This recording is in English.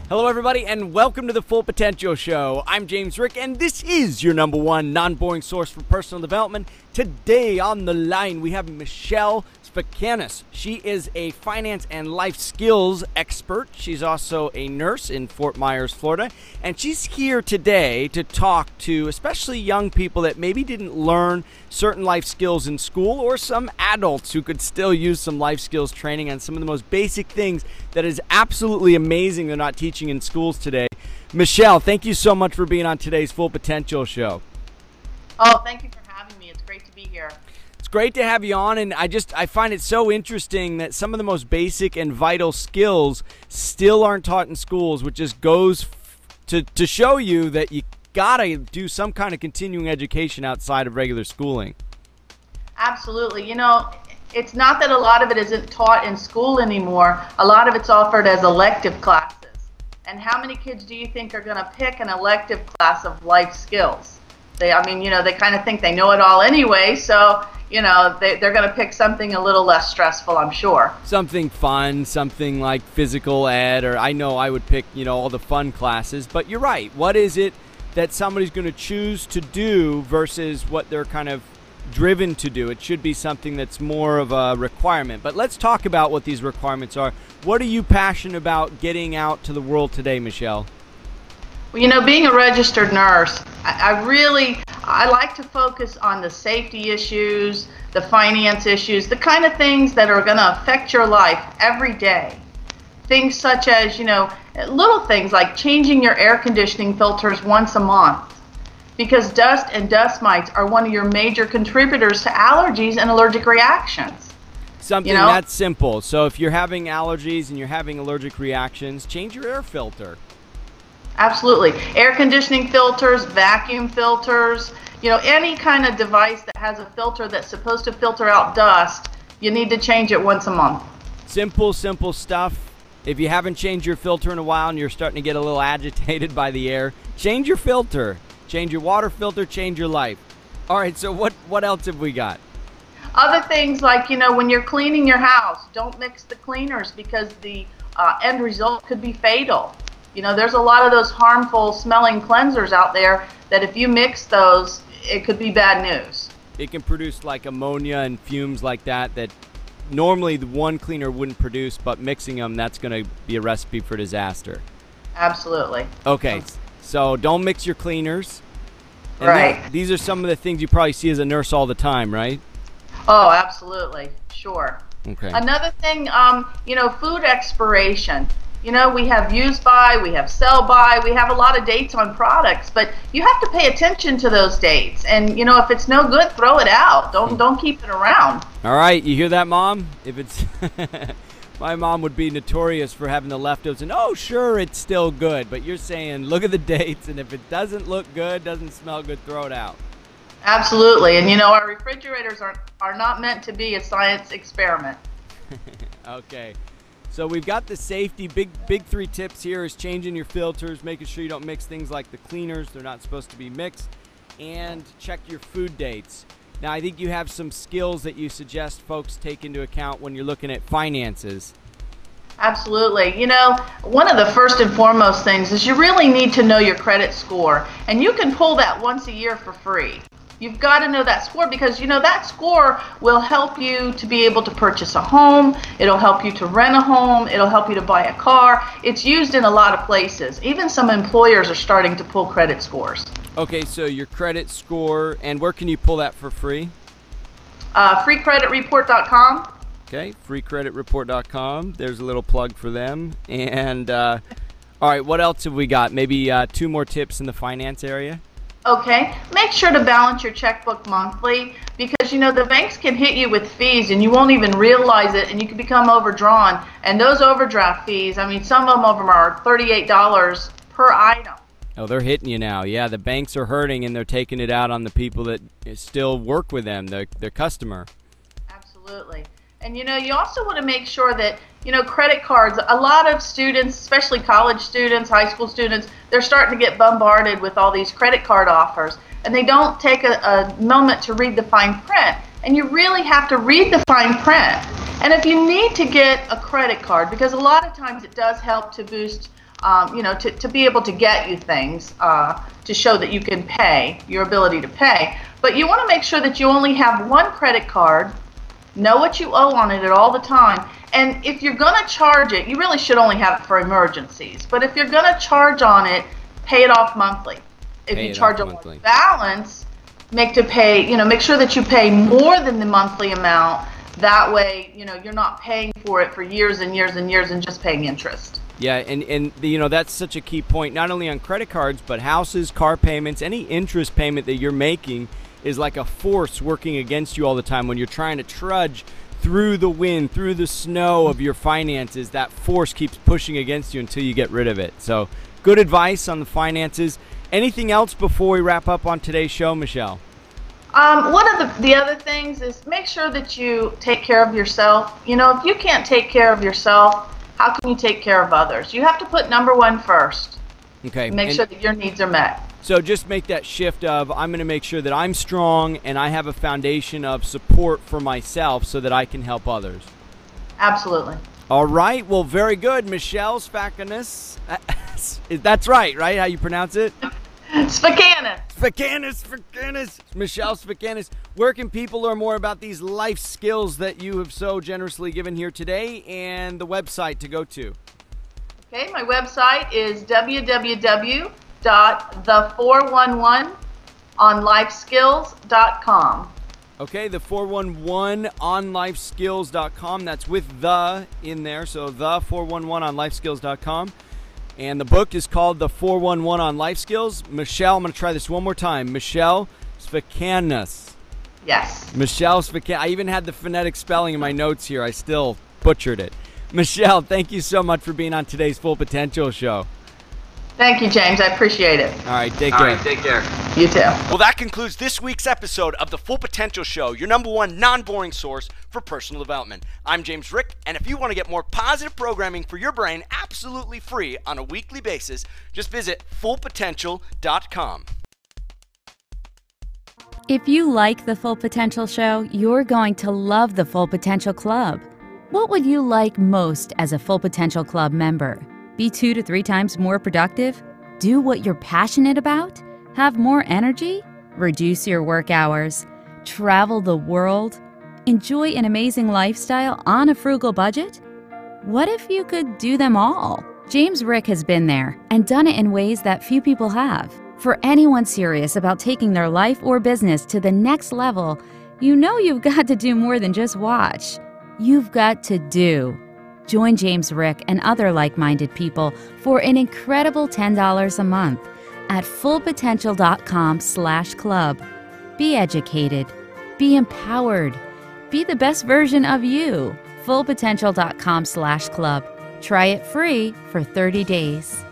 Hello, everybody, and welcome to the Full Potential Show. I'm James Rick, and this is your number one non-boring source for personal development. Today on the line, we have Michele Sfakianos. She is a finance and life skills expert. She's also a nurse in Fort Myers, Florida, and she's here today to talk to especially young people that maybe didn't learn certain life skills in school, or some adults who could still use some life skills training on some of the most basic things that is absolutely amazing they're not teaching in schools today. Michele, thank you so much for being on today's Full Potential Show. Oh, thank you for having me. It's great to be here. It's great to have you on, and I find it so interesting that some of the most basic and vital skills still aren't taught in schools, which just goes to show you that you gotta do some kind of continuing education outside of regular schooling. Absolutely. You know, it's not that a lot of it isn't taught in school anymore. A lot of it's offered as elective classes. And how many kids do you think are going to pick an elective class of life skills? They kind of think they know it all anyway, so, they're going to pick something a little less stressful, I'm sure. Something fun, something like physical ed, or I know I would pick, all the fun classes. But you're right. What is it that somebody's going to choose to do versus what they're kind of driven to do? It should be something that's more of a requirement. But let's talk about what these requirements are. What are you passionate about getting out to the world today, Michele? Well, being a registered nurse, I like to focus on the safety issues, the finance issues, the kind of things that are going to affect your life every day. Things such as, little things like changing your air conditioning filters once a month, because dust and dust mites are one of your major contributors to allergies and allergic reactions. Something that's simple. So if you're having allergies and you're having allergic reactions, change your air filter. Absolutely. Air conditioning filters, vacuum filters, any kind of device that has a filter that's supposed to filter out dust, you need to change it once a month. Simple stuff. If you haven't changed your filter in a while and you're starting to get a little agitated by the air, change your filter. Change your water filter, change your life. All right, so what else have we got? Other things like, when you're cleaning your house, don't mix the cleaners because the end result could be fatal. There's a lot of those harmful smelling cleansers out there that if you mix those, it could be bad news. It can produce like ammonia and fumes like that normally the one cleaner wouldn't produce, but mixing them, that's going to be a recipe for disaster. Absolutely. Okay, so don't mix your cleaners. And right. These are some of the things you probably see as a nurse all the time, right? Oh, absolutely. Sure. Okay. Another thing, food expiration. We have use by, we have sell by, we have a lot of dates on products, but you have to pay attention to those dates. And, if it's no good, throw it out. Don't keep it around. All right. You hear that, Mom? If it's my mom would be notorious for having the leftovers and, oh, sure, it's still good. But you're saying, look at the dates, and if it doesn't look good, doesn't smell good, throw it out. Absolutely. And, our refrigerators are not meant to be a science experiment. Okay. So we've got the safety. Big three tips here is changing your filters, making sure you don't mix things like the cleaners. They're not supposed to be mixed. And check your food dates. Now, I think you have some skills that you suggest folks take into account when you're looking at finances. Absolutely. One of the first and foremost things is you really need to know your credit score. And you can pull that once a year for free. You've got to know that score because, that score will help you to be able to purchase a home. It'll help you to rent a home. It'll help you to buy a car. It's used in a lot of places. Even some employers are starting to pull credit scores. Okay, so your credit score, and where can you pull that for free? Freecreditreport.com. Okay, freecreditreport.com. There's a little plug for them. And, all right, what else have we got? Maybe 2 more tips in the finance area? Okay, make sure to balance your checkbook monthly because, the banks can hit you with fees and you won't even realize it and you can become overdrawn. And those overdraft fees, some of them are $38 per item. Oh, they're hitting you now. Yeah, the banks are hurting and they're taking it out on the people that still work with them, their customer. Absolutely. And, you also want to make sure that, credit cards, a lot of students, especially college students, high school students, they're starting to get bombarded with all these credit card offers. And they don't take a moment to read the fine print. And you really have to read the fine print. And if you need to get a credit card, because a lot of times it does help to boost to be able to get you things to show that you can pay, your ability to pay. But you want to make sure that you only have one credit card, know what you owe on it at all the time. And if you're going to charge it, you really should only have it for emergencies. But if you're going to charge on it, pay it off monthly. If you charge a large balance, make sure that you pay more than the monthly amount. That way, you're not paying for it for years and years and years and just paying interest. Yeah, and that's such a key point, not only on credit cards, but houses, car payments, any interest payment that you're making is like a force working against you all the time when you're trying to trudge through the wind, through the snow of your finances. That force keeps pushing against you until you get rid of it. So good advice on the finances. Anything else before we wrap up on today's show, Michele? One of the other things is make sure that you take care of yourself. If you can't take care of yourself, how can you take care of others? You have to put number one first. Okay. Make sure that your needs are met. So just make that shift of I'm going to make sure that I'm strong and I have a foundation of support for myself so that I can help others. Absolutely. All right. Well, very good. Michele Sfakianos. That's right? How you pronounce it? Sfakianos. Michele Sfakianos. Where can people learn more about these life skills that you have so generously given here today, and the website to go to? Okay, my website is www.the411onlifeskills.com. Okay, the 411onlifeskills.com. That's with the in there, so the 411onlifeskills.com. And the book is called The 411 on Life Skills. Michele, I'm going to try this one more time. Michele Sfakianos. Yes. Michele Sfakianos. I even had the phonetic spelling in my notes here. I still butchered it. Michele, thank you so much for being on today's Full Potential show. Thank you, James. I appreciate it. All right, take care. You too. Well, that concludes this week's episode of the Full Potential Show, your number one non-boring source for personal development. I'm James Rick, and if you want to get more positive programming for your brain absolutely free on a weekly basis, just visit fullpotential.com. If you like the Full Potential Show, you're going to love the Full Potential Club. What would you like most as a Full Potential Club member? Be 2 to 3 times more productive? Do what you're passionate about? Have more energy? Reduce your work hours? Travel the world? Enjoy an amazing lifestyle on a frugal budget? What if you could do them all? James Rick has been there and done it in ways that few people have. For anyone serious about taking their life or business to the next level, you've got to do more than just watch. You've got to do. Join James Rick and other like-minded people for an incredible $10 a month at fullpotential.com/club. Be educated. Be empowered. Be the best version of you. fullpotential.com/club. Try it free for 30 days.